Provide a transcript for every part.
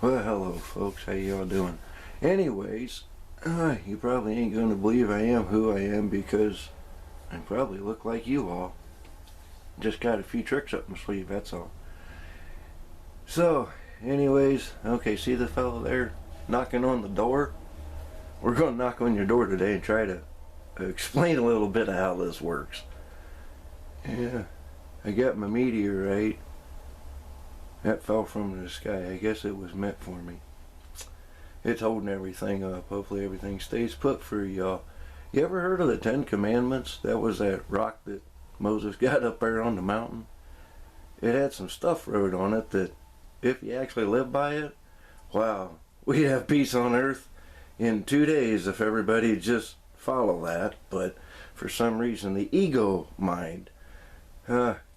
Well, hello folks, how y'all doing? Anyways, you probably ain't going to believe I am who I am because I probably look like you all. Just got a few tricks up my sleeve, that's all. So, anyways, okay, see the fellow there knocking on the door? We're going to knock on your door today and try to explain a little bit of how this works. Yeah, I got my meteorite. That fell from the sky. I guess it was meant for me. It's holding everything up. Hopefully everything stays put for y'all. You ever heard of the 10 Commandments? That was that rock that Moses got up there on the mountain. It had some stuff wrote on it that if you actually live by it, wow, we'd have peace on earth in 2 days if everybody just follow that. But for some reason the ego mind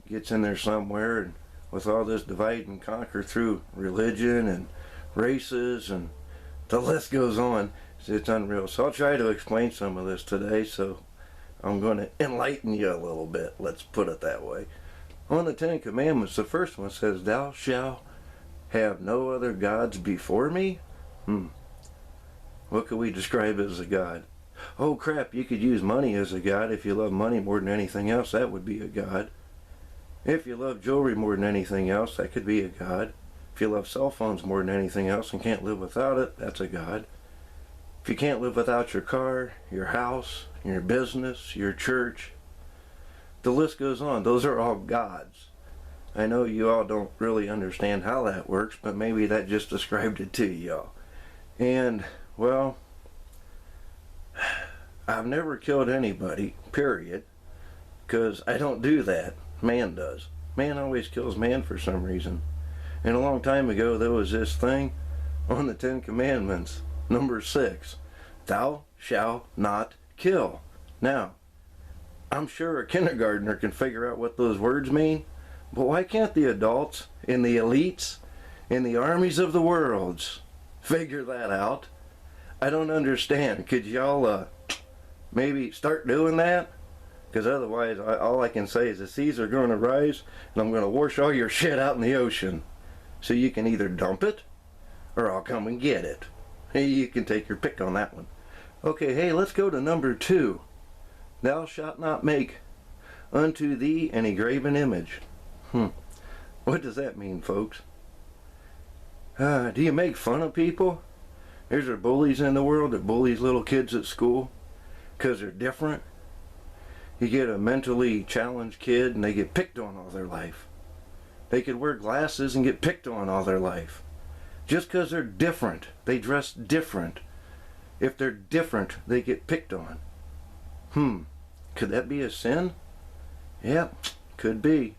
gets in there somewhere, and with all this divide and conquer through religion and races and the list goes on, it's unreal. So I'll try to explain some of this today, so I'm going to enlighten you a little bit, let's put it that way. On the 10 Commandments, the first one says, "Thou shalt have no other gods before me." What could we describe as a god? Oh crap, you could use money as a god. If you love money more than anything else, that would be a god. If you love jewelry more than anything else, that could be a god. If you love cell phones more than anything else and can't live without it, that's a god. If you can't live without your car, your house, your business, your church, the list goes on. Those are all gods. I know you all don't really understand how that works, but maybe that just described it to y'all. And, well, I've never killed anybody, period, because I don't do that. Man does. Man always kills man for some reason. And a long time ago there was this thing on the 10 Commandments, number 6, "Thou shalt not kill." Now, I'm sure a kindergartner can figure out what those words mean, but why can't the adults and the elites and the armies of the worlds figure that out? I don't understand. Could y'all maybe start doing that? Because otherwise, all I can say is the seas are going to rise, and I'm going to wash all your shit out in the ocean. So you can either dump it, or I'll come and get it. Hey, you can take your pick on that one. Okay, hey, let's go to number 2. "Thou shalt not make unto thee an graven image." What does that mean, folks? Do you make fun of people? There's bullies in the world that bullies little kids at school because they're different. You get a mentally challenged kid and they get picked on all their life. They could wear glasses and get picked on all their life. Just because they're different, they dress different. If they're different, they get picked on. Could that be a sin? Yep, could be.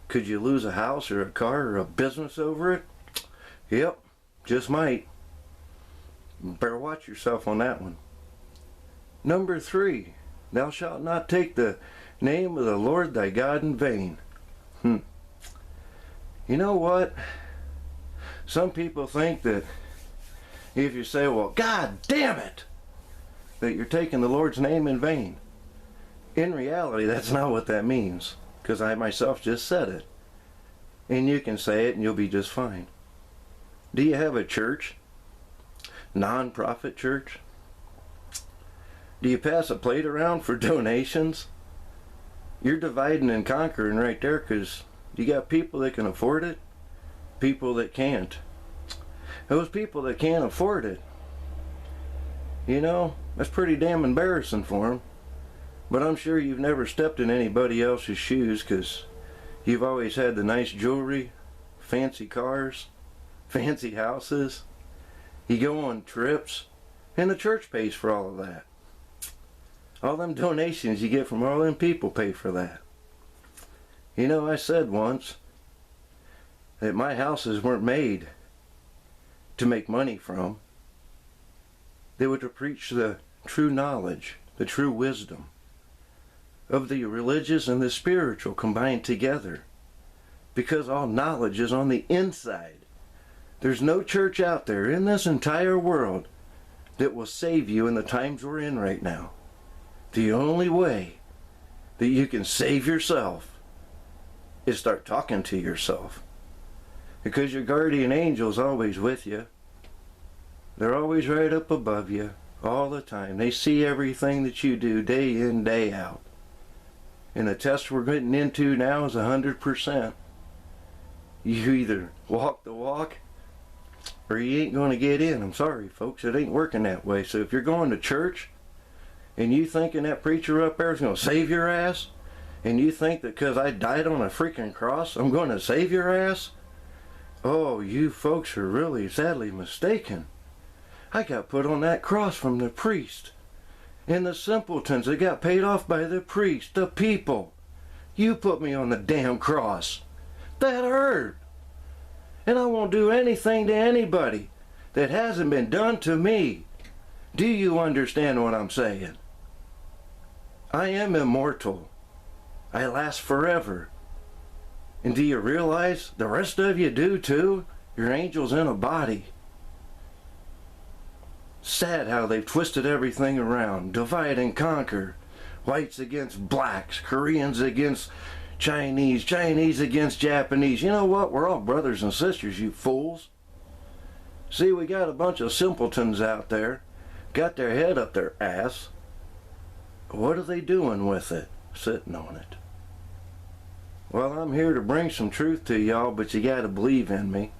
Could you lose a house or a car or a business over it? Yep, just might. Better watch yourself on that one. Number 3. "Thou shalt not take the name of the Lord thy God in vain." You know what? Some people think that if you say, "Well, God damn it," that you're taking the Lord's name in vain. In reality, that's not what that means, because I myself just said it. And you can say it and you'll be just fine. Do you have a church? Non-profit church? Do you pass a plate around for donations? You're dividing and conquering right there, because you got people that can afford it, people that can't. Those people that can't afford it, you know, that's pretty damn embarrassing for them. But I'm sure you've never stepped in anybody else's shoes, because you've always had the nice jewelry, fancy cars, fancy houses. You go on trips, and the church pays for all of that. All them donations you get from all them people pay for that. You know, I said once that my houses weren't made to make money from. They were to preach the true knowledge, the true wisdom of the religious and the spiritual combined together. Because all knowledge is on the inside. There's no church out there in this entire world that will save you in the times we're in right now. The only way that you can save yourself is start talking to yourself. Because your guardian angel's always with you. They're always right up above you all the time. They see everything that you do day in, day out. And the test we're getting into now is 100%. You either walk the walk or you ain't going to get in. I'm sorry, folks. It ain't working that way. So if you're going to church and you thinking that preacher up there is going to save your ass, and you think that because I died on a freaking cross, I'm going to save your ass, oh, you folks are really sadly mistaken. I got put on that cross from the priest. And the simpletons that got paid off by the priest, the people. You put me on the damn cross. That hurt. And I won't do anything to anybody that hasn't been done to me. Do you understand what I'm saying? I am immortal. I last forever. And do you realize the rest of you do too? Your angel's in a body. Sad how they've twisted everything around. Divide and conquer. Whites against blacks. Koreans against Chinese. Chinese against Japanese. You know what? We're all brothers and sisters, you fools. See, we got a bunch of simpletons out there. Got their head up their ass. What are they doing with it? Sitting on it. Well, I'm here to bring some truth to y'all, but you gotta believe in me.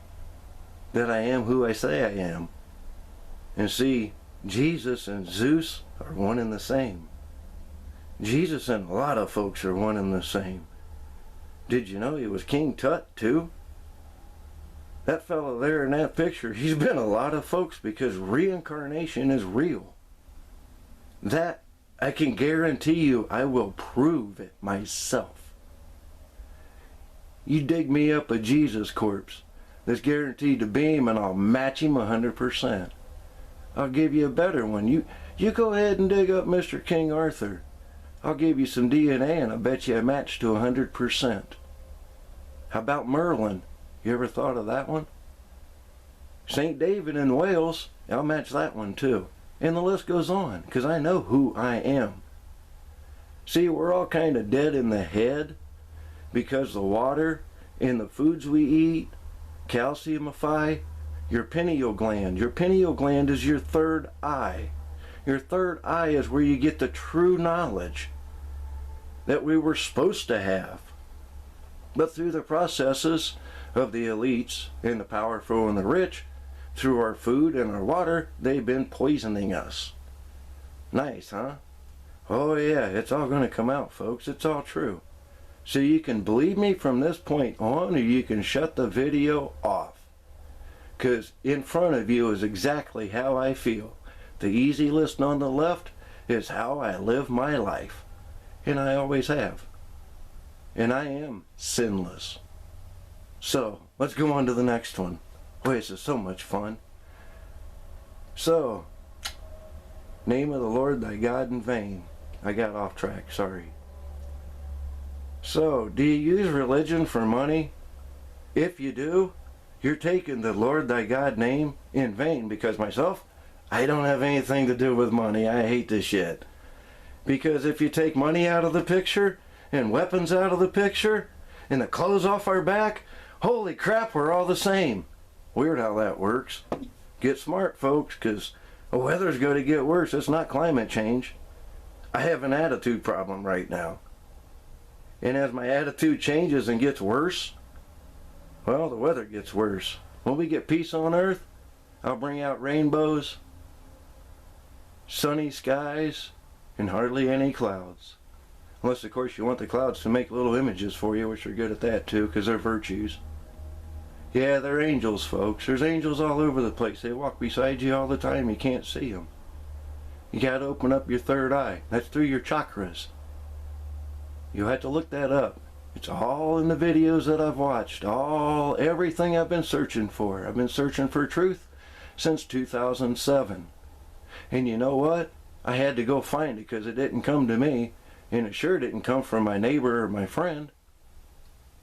That I am who I say I am. And see, Jesus and Zeus are one and the same. Jesus and a lot of folks are one and the same. Did you know he was King Tut too? That fellow there in that picture, he's been a lot of folks because reincarnation is real. That, I can guarantee you, I will prove it myself. You dig me up a Jesus corpse that's guaranteed to beam and I'll match him 100%. I'll give you a better one. You go ahead and dig up Mr. King Arthur. I'll give you some DNA and I bet you a match to 100%. How about Merlin? You ever thought of that one? St. David in Wales, I'll match that one too. And the list goes on, because I know who I am. See, we're all kind of dead in the head because the water and the foods we eat calciumify your pineal gland. Your pineal gland is your third eye. Your third eye is where you get the true knowledge that we were supposed to have. But through the processes of the elites and the powerful and the rich, through our food and our water, they've been poisoning us. Nice, huh? Oh yeah, it's all going to come out, folks. It's all true. So you can believe me from this point on, or you can shut the video off. Because in front of you is exactly how I feel. The easy list on the left is how I live my life. And I always have. And I am sinless. So, let's go on to the next one. Boy, this is so much fun. So, name of the Lord thy God in vain. I got off track, sorry. So, do you use religion for money? If you do, you're taking the Lord thy God name in vain, because myself, I don't have anything to do with money. I hate this shit. Because if you take money out of the picture, and weapons out of the picture, and the clothes off our back, holy crap, we're all the same. Weird how that works. Get smart, folks, because the weather's going to get worse. It's not climate change. I have an attitude problem right now. And as my attitude changes and gets worse, well, the weather gets worse. When we get peace on earth, I'll bring out rainbows, sunny skies, and hardly any clouds. Unless, of course, you want the clouds to make little images for you, which are good at that, too, because they're virtues. Yeah, they're angels, folks. There's angels all over the place. They walk beside you all the time. You can't see them. You got to open up your third eye. That's through your chakras. You'll have to look that up. It's all in the videos that I've watched. Everything I've been searching for. I've been searching for truth since 2007. And you know what? I had to go find it because it didn't come to me. And it sure didn't come from my neighbor or my friend.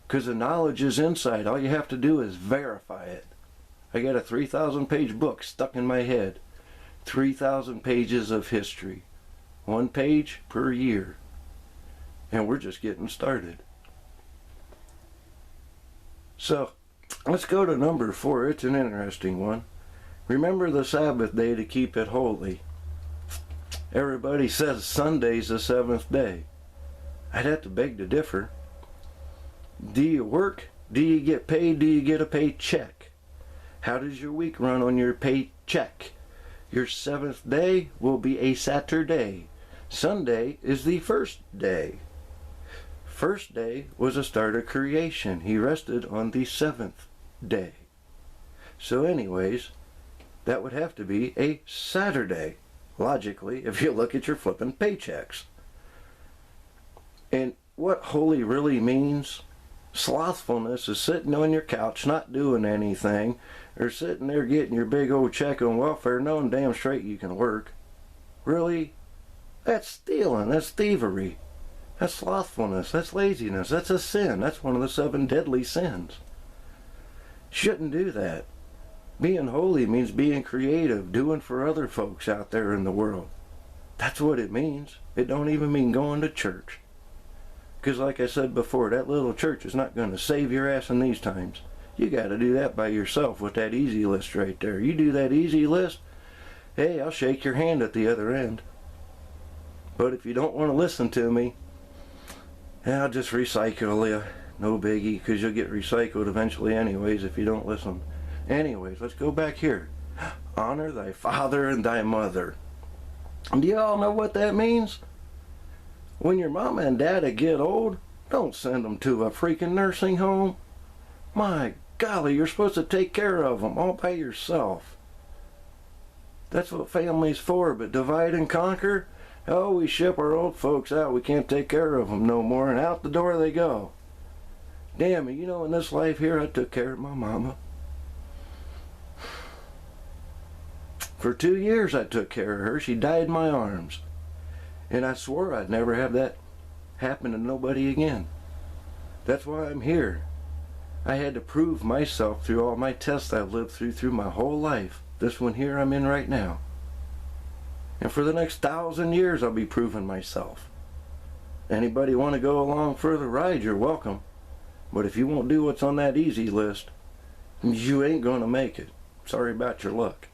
Because the knowledge is inside. All you have to do is verify it. I got a 3,000 page book stuck in my head. 3,000 pages of history. 1 page per year. And we're just getting started. So, Let's go to number 4. It's an interesting one. Remember the Sabbath day to keep it holy. Everybody says Sunday's the 7th day. I'd have to beg to differ. Do you work? Do you get paid? Do you get a paycheck? How does your week run on your paycheck? Your 7th day will be a Saturday. Sunday is the first day. First day was a start of creation. He rested on the 7th day. So anyways, that would have to be a Saturday, logically, if you look at your flipping paychecks. And what holy really means, slothfulness is sitting on your couch not doing anything, or sitting there getting your big old check on welfare knowing damn straight you can work. Really? That's stealing, that's thievery, that's slothfulness, that's laziness, that's a sin. That's one of the 7 deadly sins. Shouldn't do that. Being holy means being creative, doing for other folks out there in the world. That's what it means. It don't even mean going to church. Because like I said before, that little church is not going to save your ass in these times. You got to do that by yourself with that easy list right there. You do that easy list, hey, I'll shake your hand at the other end. But if you don't want to listen to me, I'll just recycle you. No biggie, because you'll get recycled eventually anyways if you don't listen. Anyways, let's go back here. Honor thy father and thy mother. Do you all know what that means? When your mama and daddy get old, don't send them to a freaking nursing home. My golly, you're supposed to take care of them all by yourself. That's what family's for, but divide and conquer? Oh, we ship our old folks out, we can't take care of them no more, and out the door they go. Damn it, you know, in this life here, I took care of my mama. For 2 years I took care of her. She died in my arms. And I swore I'd never have that happen to nobody again. That's why I'm here. I had to prove myself through all my tests I've lived through my whole life. This one here I'm in right now. And for the next 1,000 years I'll be proving myself. Anybody want to go along for the ride, you're welcome. But if you won't do what's on that easy list, you ain't going to make it. Sorry about your luck.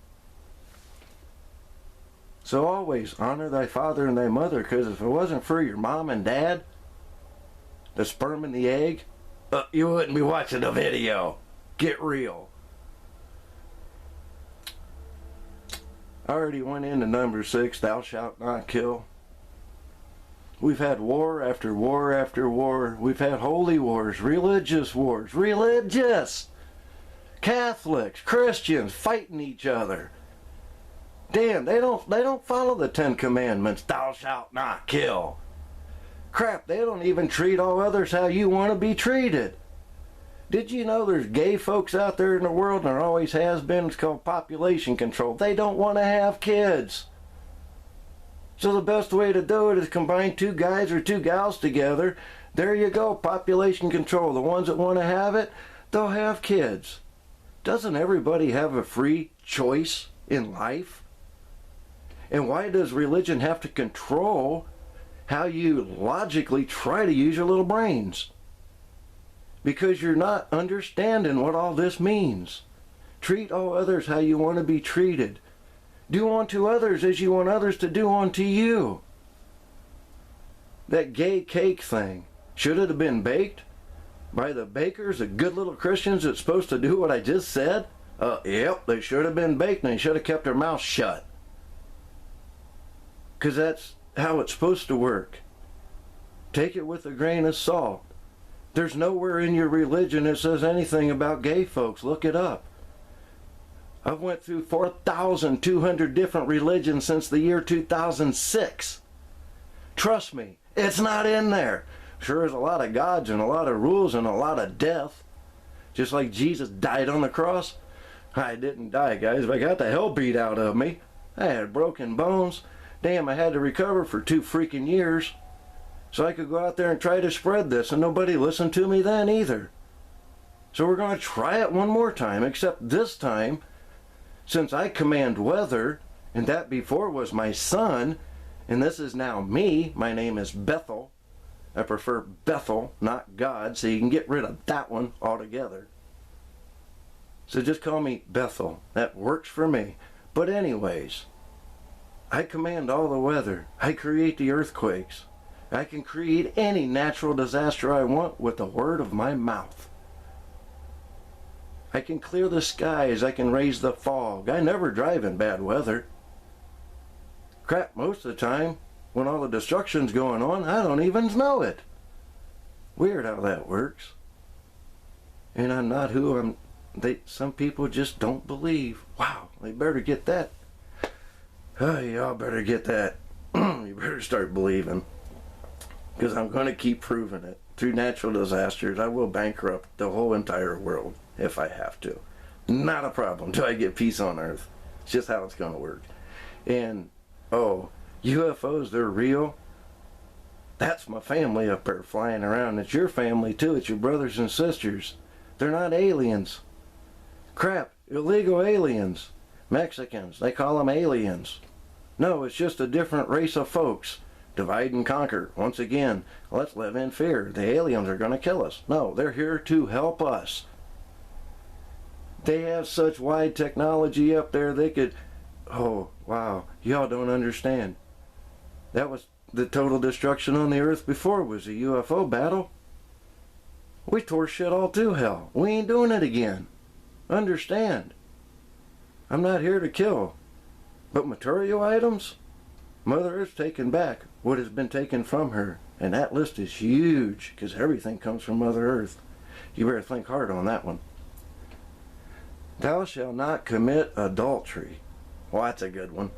So always honor thy father and thy mother, because if it wasn't for your mom and dad, the sperm and the egg, you wouldn't be watching the video. Get real. I already went into number 6, thou shalt not kill. We've had war after war after war. We've had holy wars, religious wars, Catholics, Christians fighting each other. Damn, they don't follow the 10 commandments. Thou shalt not kill. Crap, they don't even treat all others how you want to be treated. Did you know there's gay folks out there in the world, and there always has been? It's called population control. They don't want to have kids. So the best way to do it is combine 2 guys or 2 gals together. There you go, population control. The ones that want to have it, they'll have kids. Doesn't everybody have a free choice in life? And why does religion have to control how you logically try to use your little brains? Because you're not understanding what all this means. Treat all others how you want to be treated. Do unto others as you want others to do unto you. That gay cake thing, should it have been baked by the bakers, the good little Christians that's supposed to do what I just said? Yep, they should have been baked, and they should have kept their mouth shut. Because that's how it's supposed to work. Take it with a grain of salt. There's nowhere in your religion that says anything about gay folks. Look it up. I've went through 4,200 different religions since the year 2006. Trust me, it's not in there. Sure is a lot of gods and a lot of rules and a lot of death. Just like Jesus died on the cross. I didn't die, guys, but I got the hell beat out of me. I had broken bones. Damn, I had to recover for 2 freaking years. So I could go out there and try to spread this, and nobody listened to me then either. So we're going to try it one more time, except this time, since I command weather, and that before was my son, and this is now me, my name is Bethel. I prefer Bethel, not God, so you can get rid of that one altogether. So just call me Bethel. That works for me. But anyways, I command all the weather. I create the earthquakes. I can create any natural disaster I want with the word of my mouth. I can clear the skies. I can raise the fog. I never drive in bad weather. Crap, most of the time, when all the destruction's going on, I don't even know it. Weird how that works. And I'm not who I'm. Some people just don't believe. Wow, they better get that. Oh, y'all better get that. You better start believing. Because I'm going to keep proving it. Through natural disasters, I will bankrupt the whole entire world if I have to. Not a problem till I get peace on earth. It's just how it's going to work. And, oh, UFOs, they're real. That's my family up there flying around. It's your family too. It's your brothers and sisters. They're not aliens. Crap, illegal aliens. Mexicans, they call them aliens. No, it's just a different race of folks. Divide and conquer. Once again, let's live in fear. The aliens are going to kill us. No, they're here to help us. They have such wide technology up there, they could... Oh, wow. Y'all don't understand. That was the total destruction on the earth before was a UFO battle. We tore shit all to hell. We ain't doing it again. Understand. I'm not here to kill. But material items? Mother Earth's taken back what has been taken from her. And that list is huge, because everything comes from Mother Earth. You better think hard on that one. Thou shalt not commit adultery. Well, that's a good one.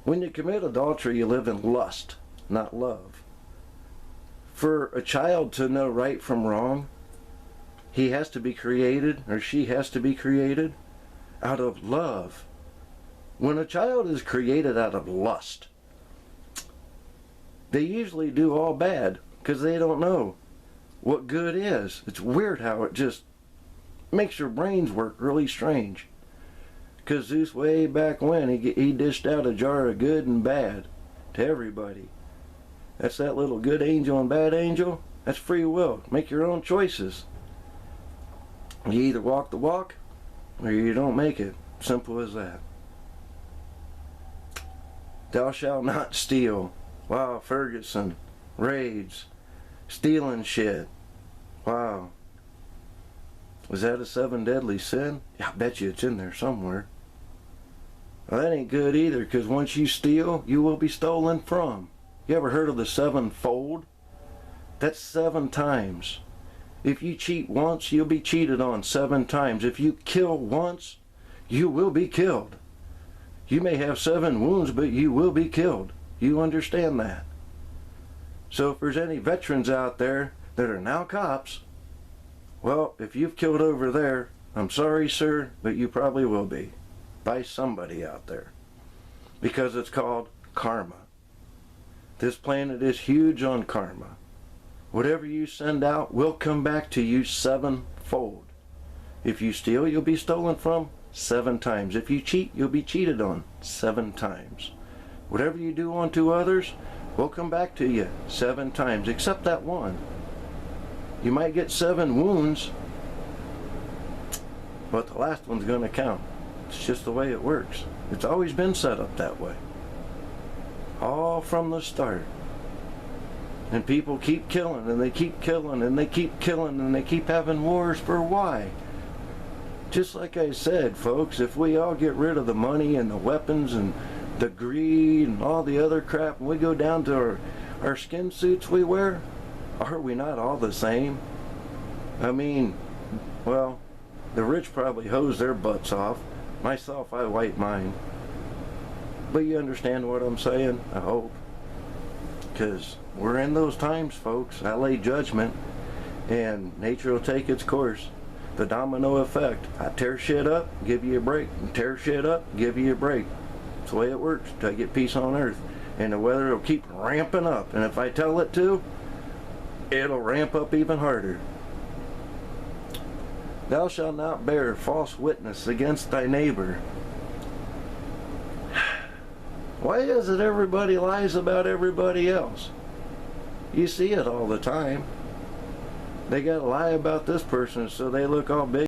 When you commit adultery, you live in lust, not love. For a child to know right from wrong, he has to be created, or she has to be created, out of love. When a child is created out of lust, they usually do all bad, because they don't know what good is. It's weird how it just makes your brains work really strange. Because Zeus, way back when, he dished out a jar of good and bad to everybody. That's that little good angel and bad angel. That's free will. Make your own choices. You either walk the walk, or you don't make it. Simple as that. Thou shalt not steal. Wow, Ferguson. Raids. Stealing shit. Wow. Was that a 7 deadly sin? Yeah, I bet you it's in there somewhere. Well, that ain't good either, because once you steal, you will be stolen from. You ever heard of the 7-fold? That's 7 times. If you cheat once, you'll be cheated on 7 times. If you kill once, you will be killed. You may have 7 wounds, but you will be killed. You understand that? So if there's any veterans out there that are now cops, well, if you've killed over there, I'm sorry, sir, but you probably will be. By somebody out there. Because it's called karma. This planet is huge on karma. Whatever you send out will come back to you 7-fold. If you steal, you'll be stolen from 7 times. If you cheat, you'll be cheated on 7 times. Whatever you do unto others will come back to you 7 times, except that one. You might get 7 wounds, but the last one's going to count. It's just the way it works. It's always been set up that way. All from the start. And people keep killing, and they keep killing, and they keep killing, and they keep having wars for why? Just like I said, folks, if we all get rid of the money and the weapons and the greed and all the other crap, and we go down to our skin suits we wear, are we not all the same? I mean, well, the rich probably hose their butts off. Myself, I wipe mine. But you understand what I'm saying? I hope. Because we're in those times, folks. I lay judgment, and nature will take its course. The domino effect. I tear shit up, give you a break. And tear shit up, give you a break. It's the way it works till I get peace on earth. And the weather will keep ramping up. And if I tell it to, it'll ramp up even harder. Thou shalt not bear false witness against thy neighbor. Why is it everybody lies about everybody else? You see it all the time. They gotta lie about this person so they look all big.